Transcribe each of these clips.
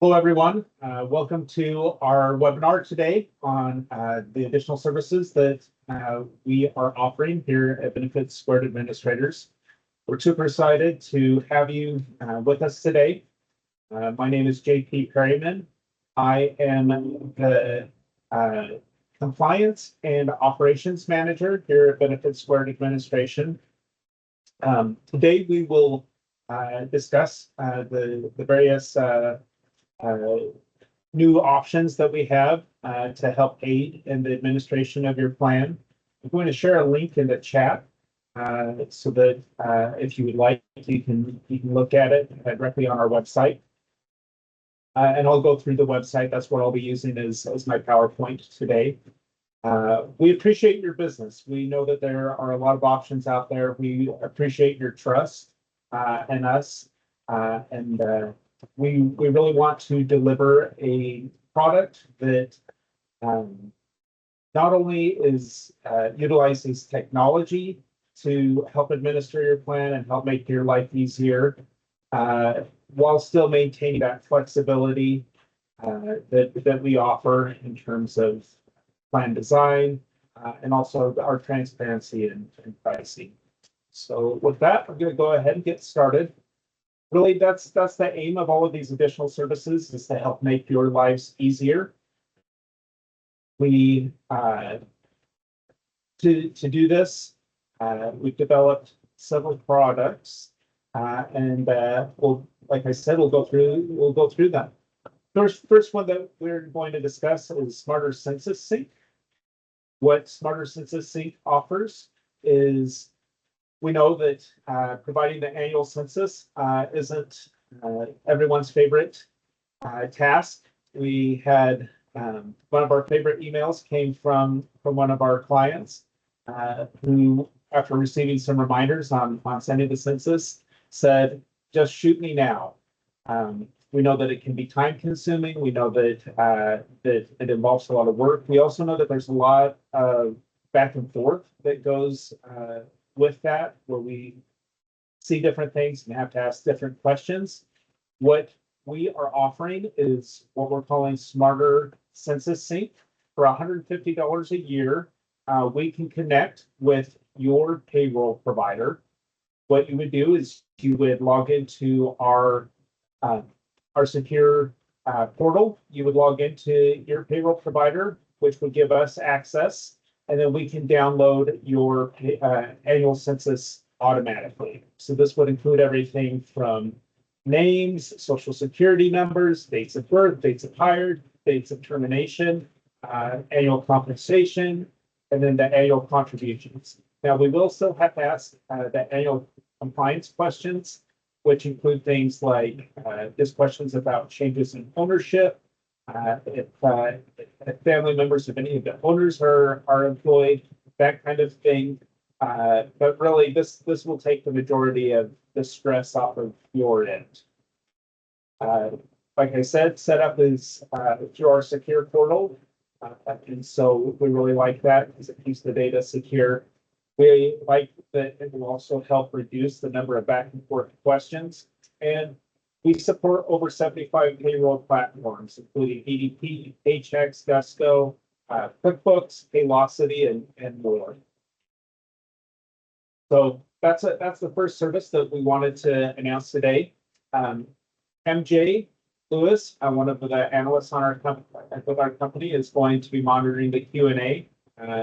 Hello, everyone. Welcome to our webinar today on the additional services that we are offering here at Benefits² Administrators. We're super excited to have you with us today. My name is JP Perryman. I am the Compliance and Operations Manager here at Benefits² Administration. Today we will discuss the various new options that we have to help aid in the administration of your plan. I'm going to share a link in the chat so that if you would like, you can look at it directly on our website. And I'll go through the website. That's what I'll be using as my PowerPoint today. We appreciate your business. We know that there are a lot of options out there. We appreciate your trust in us, we really want to deliver a product that not only utilizes technology to help administer your plan and help make your life easier, while still maintaining that flexibility that we offer in terms of plan design and also our transparency and pricing. So with that, I'm going to go ahead and get started. Really, that's the aim of all of these additional services, is to help make your lives easier. We to do this, we've developed several products, and we'll, like I said, we'll go through them. First one that we're going to discuss is Smarter Census Sync. What Smarter Census Sync offers is, we know that providing the annual census isn't everyone's favorite task. We had one of our favorite emails came from one of our clients who, after receiving some reminders on sending the census, said, "Just shoot me now." We know that it can be time consuming. We know that it involves a lot of work. We also know that there's a lot of back and forth that goes with that, where we see different things and have to ask different questions. What we are offering is what we're calling Smarter Census Sync. For $150 a year, we can connect with your payroll provider. What you would do is you would log into our secure portal. You would log into your payroll provider, which would give us access, and then we can download your annual census automatically. So this would include everything from names, social security numbers, dates of birth, dates of hire, dates of termination, annual compensation, and then the annual contributions. Now, we will still have to ask the annual compliance questions, which include things like just questions about changes in ownership, if family members of any of the owners are employed, that kind of thing. But really, this will take the majority of the stress off of your end. Like I said, setup is through our secure portal, and so we really like that because it keeps the data secure. We like that it will also help reduce the number of back and forth questions, and we support over 75 payroll platforms, including ADP, Paychex, Gusto, QuickBooks, Paylocity, and more. So that's the first service that we wanted to announce today. MJ Lewis, one of the analysts on our company, is going to be monitoring the Q&A.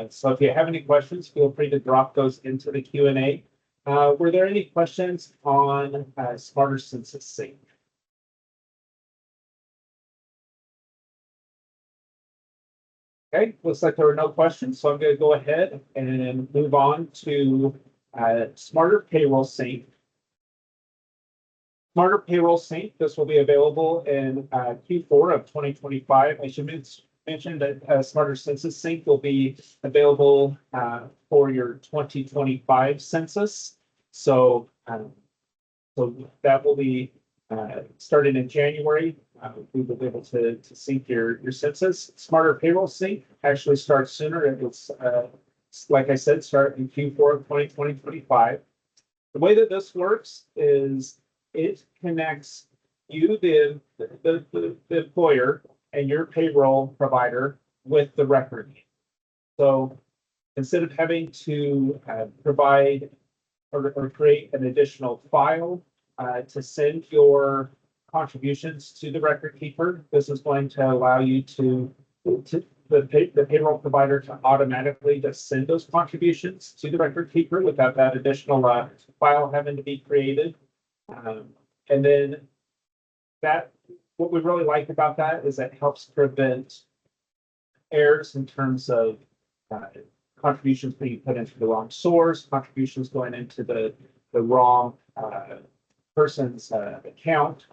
So if you have any questions, feel free to drop those into the Q&A. Were there any questions on Smarter Census Sync? Okay, looks like there were no questions, so I'm going to go ahead and move on to Smarter Payroll Sync. Smarter Payroll Sync, this will be available in Q4 of 2025. I should mention that Smarter Census Sync will be available for your 2025 census. So that will be starting in January. We will be able to sync your census. Smarter Payroll Sync actually starts sooner. It was, like I said, start in Q4 of 2025. The way that this works is it connects you, the employer, and your payroll provider with the record. So instead of having to provide or create an additional file to send your contributions to the record keeper, this is going to allow you to the payroll provider to automatically just send those contributions to the record keeper without that additional file having to be created. And then what we really like about that is it helps prevent errors in terms of contributions being put into the wrong source, contributions going into the wrong person's account.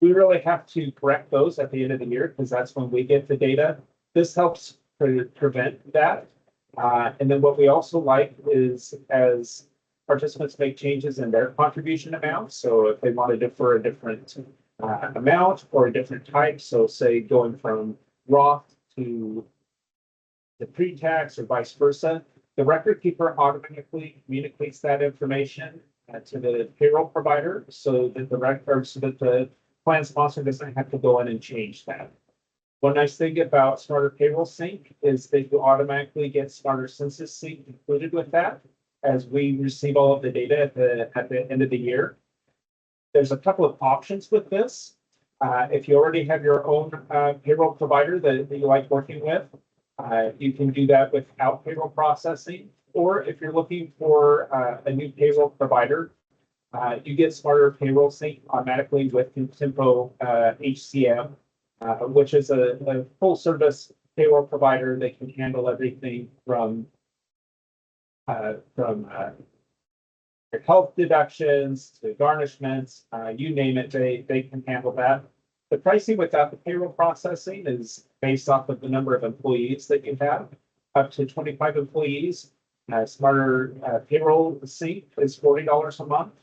We really have to correct those at the end of the year because that's when we get the data. This helps prevent that. And then what we also like is as participants make changes in their contribution amounts. So if they want to defer a different amount or a different type, so say going from Roth to the pre-tax or vice versa, the record keeper automatically communicates that information to the payroll provider so that the plan sponsor doesn't have to go in and change that. One nice thing about Smarter Payroll Sync is that you automatically get Smarter Census Sync included with that as we receive all of the data at the end of the year. There's a couple of options with this. If you already have your own payroll provider that you like working with, you can do that without payroll processing. Or if you're looking for a new payroll provider, you get Smarter Payroll Sync automatically with Contempo HCM, which is a full service payroll provider that can handle everything from your health deductions to garnishments, you name it, they can handle that. The pricing without the payroll processing is based off of the number of employees that you have. Up to 25 employees, Smarter Payroll Sync is $40 a month.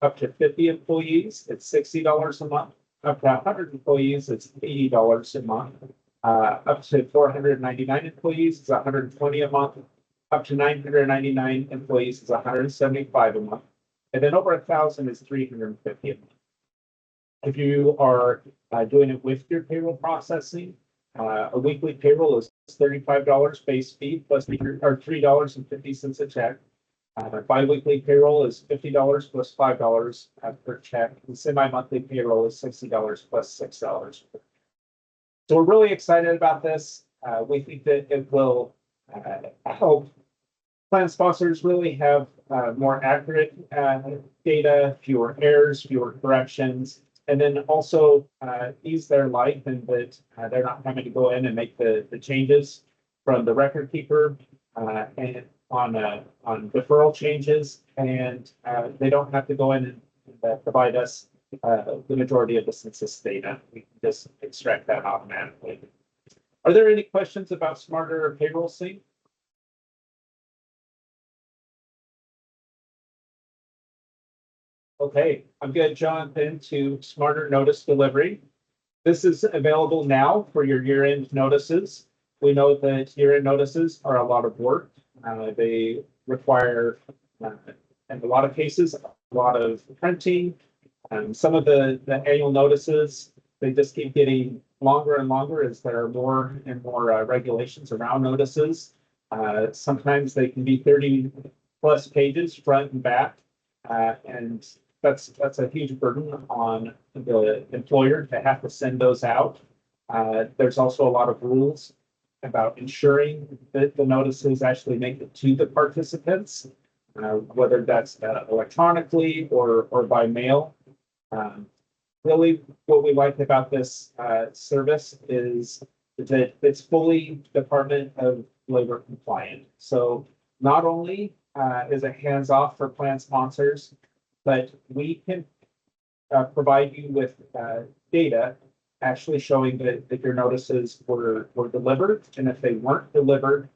Up to 50 employees, it's $60 a month. Up to 100 employees, it's $80 a month. Up to 499 employees, it's $120 a month. Up to 999 employees is $175 a month. And then over 1,000 is $350 a month. If you are doing it with your payroll processing, a weekly payroll is $35 base fee plus $3.50 a check. Bi-weekly payroll is $50 plus $5 per check. And semi-monthly payroll is $60 plus $6. So we're really excited about this. We think that it will help plan sponsors really have more accurate data, fewer errors, fewer corrections, and then also ease their life and that they're not having to go in and make the changes from the record keeper and on deferral changes, and they don't have to go in and provide us the majority of the census data. We can just extract that automatically. Are there any questions about Smarter Payroll Sync? Okay, I'm going to jump into Smarter Notice Delivery. This is available now for your year-end notices. We know that year-end notices are a lot of work. They require, in a lot of cases, a lot of printing. Some of the annual notices, they just keep getting longer and longer as there are more and more regulations around notices. Sometimes they can be 30 plus pages front and back. And that's a huge burden on the employer to have to send those out. There's also a lot of rules about ensuring that the notices actually make it to the participants, whether that's electronically or by mail. Really, what we like about this service is that it's fully Department of Labor compliant. So not only is it hands-off for plan sponsors, but we can provide you with data actually showing that your notices were delivered, and if they weren't delivered,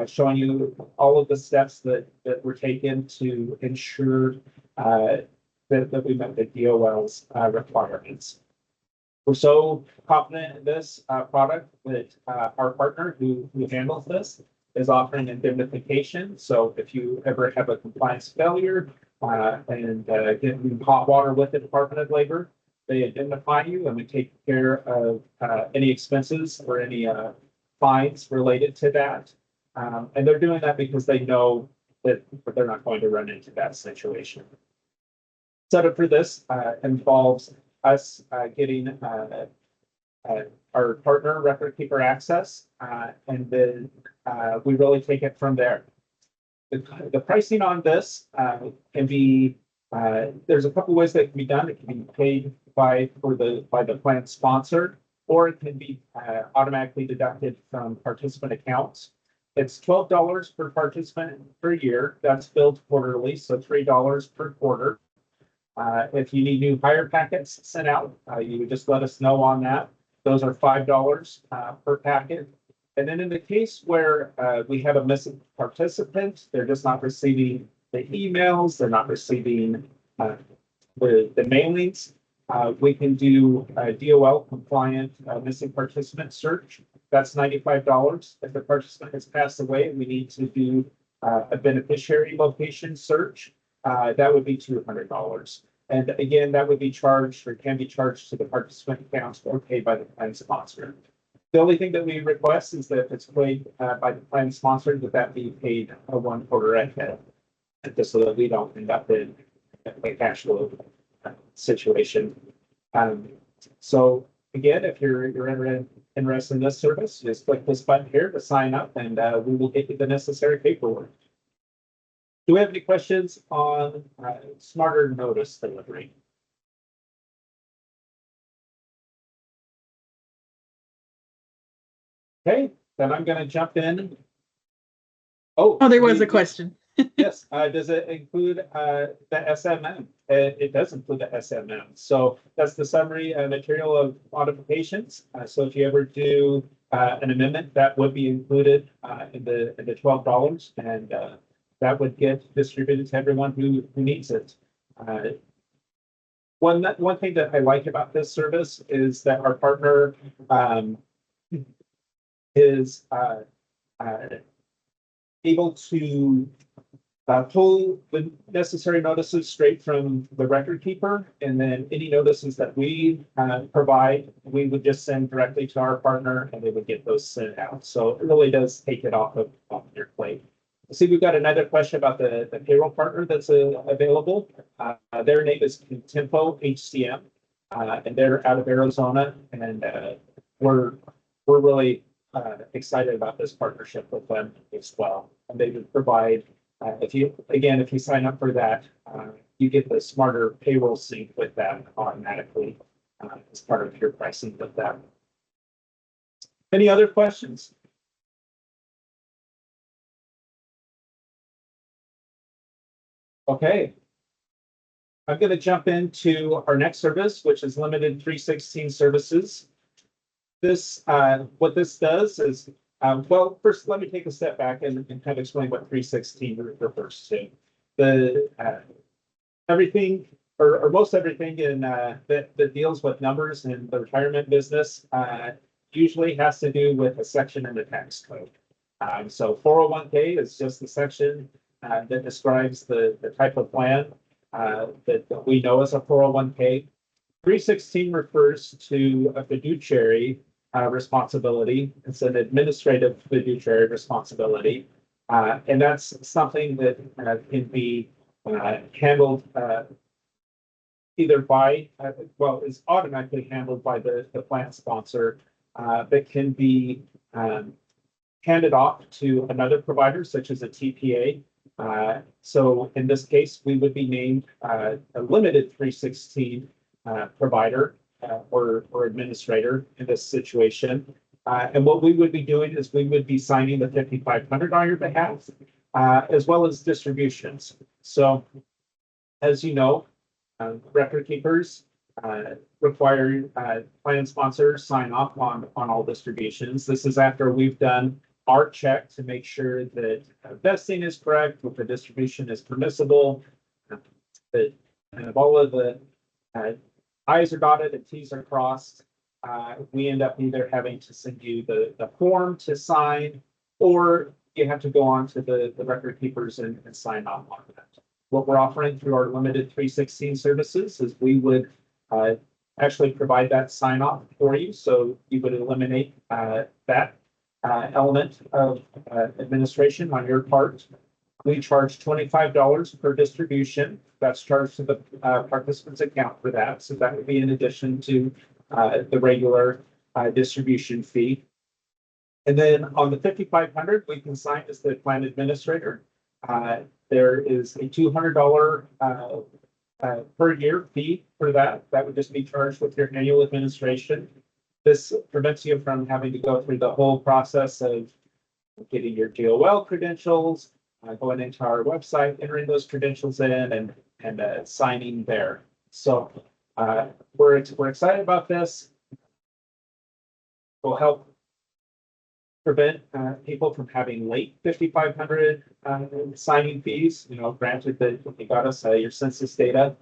showing you all of the steps that were taken to ensure that we met the DOL's requirements. We're so confident in this product that our partner who handles this is offering indemnification. So if you ever have a compliance failure and get in hot water with the Department of Labor. They identify you and we take care of any expenses or any fines related to that. And they're doing that because they know that they're not going to run into that situation. Setup for this involves us getting our partner record keeper access, and then we really take it from there. The pricing on this can be, there's a couple ways that it can be done. It can be paid by the plan sponsor, or it can be automatically deducted from participant accounts. It's $12 per participant per year. That's billed quarterly, so $3 per quarter. If you need new hire packets sent out, you would just let us know on that. Those are $5 per packet. And then in the case where we have a missing participant, they're just not receiving the emails, they're not receiving the mailings, we can do a DOL compliant missing participant search. That's $95. If the participant has passed away, we need to do a beneficiary location search. That would be $200. And again, that would be charged or can be charged to the participant accounts or paid by the plan sponsor. The only thing that we request is that if it's paid by the plan sponsor, that be paid 1 quarter ahead, just so that we don't end up in a cash flow situation. So again, if you're interested in this service, just click this button here to sign up, and we will get you the necessary paperwork. Do we have any questions on smarter notice delivery? Okay, then I'm going to jump in. Oh, there was a question. Yes, does it include the SMM? It does include the SMM. So that's the summary material of modifications. So if you ever do an amendment, that would be included in the $12, and that would get distributed to everyone who needs it. One thing that I like about this service is that our partner is able to pull the necessary notices straight from the record keeper, and then any notices that we provide, we would just send directly to our partner, and they would get those sent out. So it really does take it off your plate. I see we've got another question about the payroll partner that's available. Their name is Tempo HCM, and they're out of Arizona, and we're really excited about this partnership with them as well. And they would provide, if you sign up for that, you get the smarter payroll sync with that automatically as part of your pricing with that. Any other questions? Okay. I'm going to jump into our next service, which is limited 316 services. This, what this does is, well, first, let me take a step back and kind of explain what 316 refers to. Everything, or most everything in that deals with numbers in the retirement business usually has to do with a section in the tax code. So 401k is just the section that describes the type of plan that we know as a 401k. 316 refers to a fiduciary responsibility. It's an administrative fiduciary responsibility. And that's something that can be handled either by, well, is automatically handled by the plan sponsor, but can be handed off to another provider, such as a TPA. So in this case, we would be named a limited 316 provider or administrator in this situation. And what we would be doing is we would be signing the 5500 on your behalf, as well as distributions. So as you know, record keepers require plan sponsors sign off on all distributions. This is after we've done our check to make sure that vesting is correct, that the distribution is permissible, that all of the I's are dotted and T's are crossed. We end up either having to send you the form to sign, or you have to go on to the record keepers and sign off on that. what we're offering through our limited 316 services is we would actually provide that sign off for you. So you would eliminate that element of administration on your part. We charge $25 per distribution. That's charged to the participant's account for that. So that would be in addition to the regular distribution fee. And then on the 5,500, we can sign as the plan administrator. There is a $200 per year fee for that. That would just be charged with your annual administration. This prevents you from having to go through the whole process of getting your DOL credentials, going into our website, entering those credentials in, and signing there. So we're excited about this. Will help prevent people from having late 5,500 signing fees. You know, granted that you got us your census data.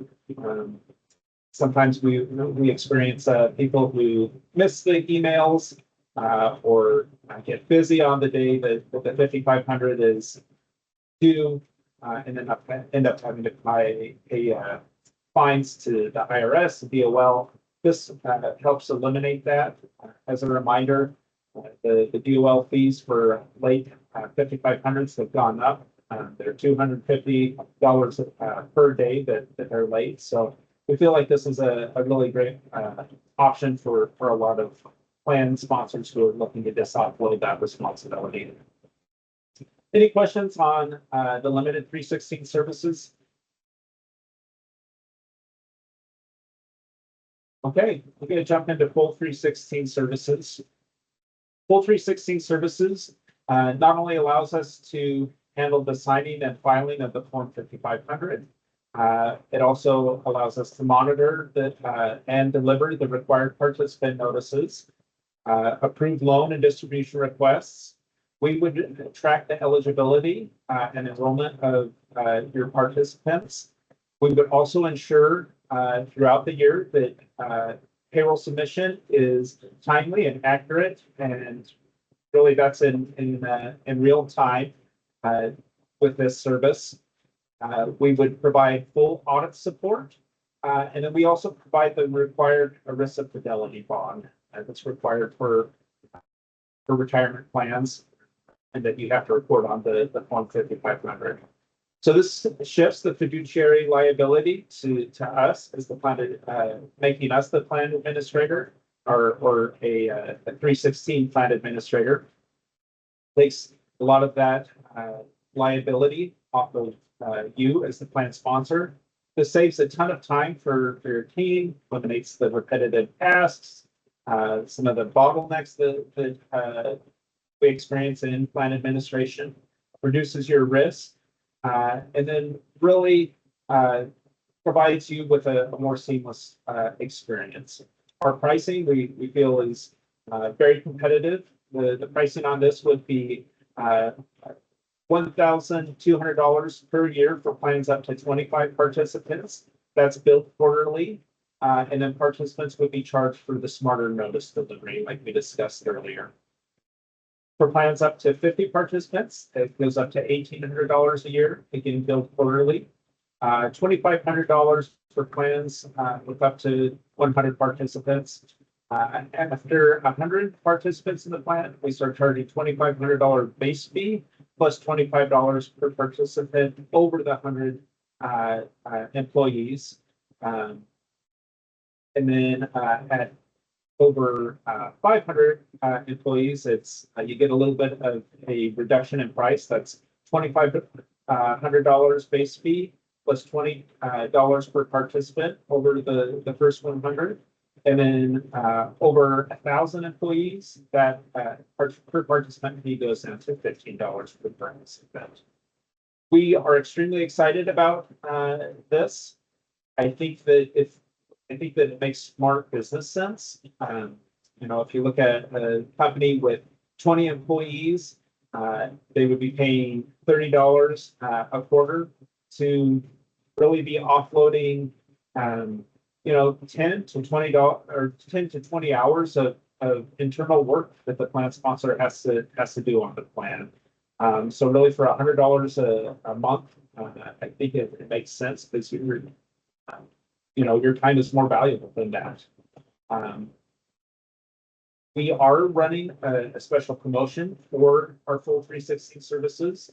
Sometimes we experience people who miss the emails or get busy on the day that the 5,500 is due, and then end up having to pay fines to the IRS and DOL. This helps eliminate that. As a reminder, the DOL fees for late 5,500s have gone up. They're $250 per day that are late. So we feel like this is a really great option for a lot of plan sponsors who are looking to just offload that responsibility. Any questions on the limited 316 services? Okay, we're going to jump into full 316 services. Full 316 services not only allows us to handle the signing and filing of the Form 5500, it also allows us to monitor and deliver the required participant notices, approve loan and distribution requests. We would track the eligibility and enrollment of your participants. We would also ensure throughout the year that payroll submission is timely and accurate, and really that's in real time with this service. We would provide full audit support, and then we also provide the required ERISA fidelity bond that's required for retirement plans, and that you have to report on the Form 5500. So this shifts the fiduciary liability to us as the plan, making us the plan administrator or a 316 plan administrator. Takes a lot of that liability off of you as the plan sponsor. This saves a ton of time for your team, eliminates the repetitive tasks, some of the bottlenecks that we experience in plan administration, reduces your risk, and then really provides you with a more seamless experience. Our pricing, we feel, is very competitive. The pricing on this would be $1,200 per year for plans up to 25 participants. That's billed quarterly, and then participants would be charged for the smarter notice delivery, like we discussed earlier. For plans up to 50 participants, it goes up to $1,800 a year, again billed quarterly. $2,500 for plans with up to 100 participants. After 100 participants in the plan, we start charging $2,500 base fee plus $25 per participant over the 100 employees. And then at over 500 employees, it's you get a little bit of a reduction in price. That's $2,500 base fee plus $20 per participant over the first 100. And then over 1,000 employees, that per participant fee goes down to $15 per participant. We are extremely excited about this. I think that it makes smart business sense. You know, if you look at a company with 20 employees, they would be paying $30 a quarter to really be offloading, you know, 10 to $20 or 10 to 20 hours of internal work that the plan sponsor has to do on the plan. So really for $100 a month, I think it makes sense because your time is more valuable than that. We are running a special promotion for our full 316 services.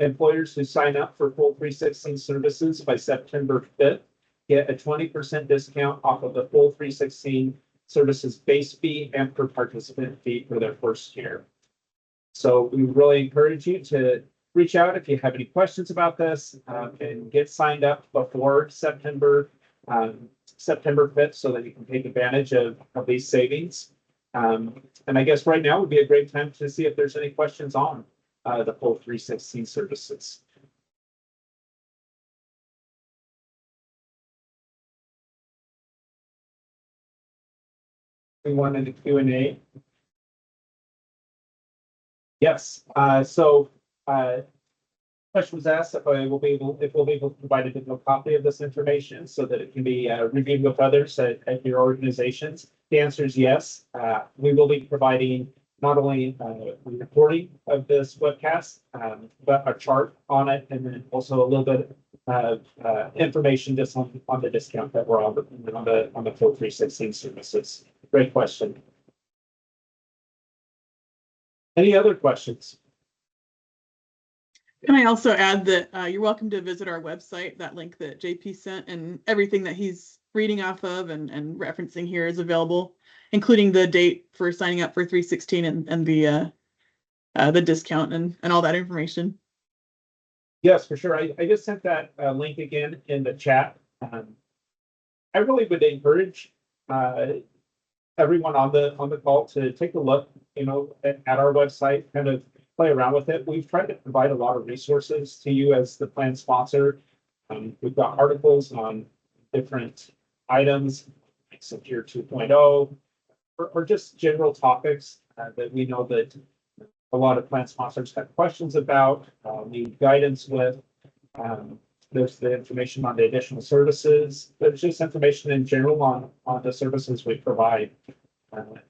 Employers who sign up for full 316 services by September 5th get a 20% discount off of the full 316 services base fee and per participant fee for their first year. So we really encourage you to reach out if you have any questions about this, and get signed up before September 5th so that you can take advantage of these savings. And I guess right now would be a great time to see if there's any questions on the full 316 services. We wanted the Q&A. Yes. Question was asked if we'll be able to provide a digital copy of this information so that it can be reviewed with others at your organizations. The answer is yes. We will be providing not only a recording of this webcast, but a chart on it, and then also a little bit of information just on the discount that we're on the full 316 services. Great question. Any other questions? Can I also add that you're welcome to visit our website, that link that JP sent, and everything that he's reading off of and referencing here is available, including the date for signing up for 316 and the discount and all that information. Yes, for sure. I just sent that link again in the chat. I really would encourage everyone on the call to take a look, at our website, kind of play around with it. We've tried to provide a lot of resources to you as the plan sponsor. We've got articles on different items, like Secure 2.0, or just general topics that we know that a lot of plan sponsors have questions about, need guidance with. There's the information on the additional services. There's just information in general on the services we provide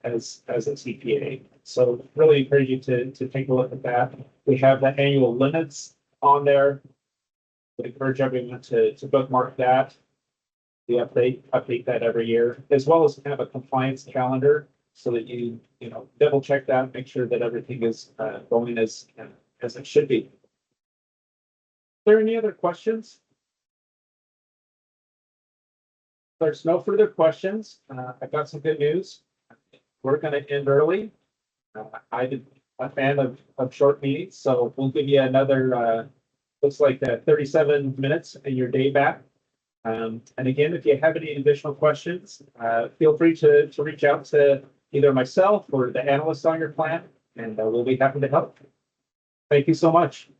as a CPA. So really encourage you to take a look at that. We have the annual limits on there. Would encourage everyone to bookmark that. We update that every year, as well as have a compliance calendar so that you double check that, make sure that everything is going as it should be. Are there any other questions? If there's no further questions, I've got some good news. We're going to end early. I'm a fan of short meetings, so we'll give you another, looks like 37 minutes in your day back. And again, if you have any additional questions, feel free to reach out to either myself or the analyst on your plan, and we'll be happy to help. Thank you so much.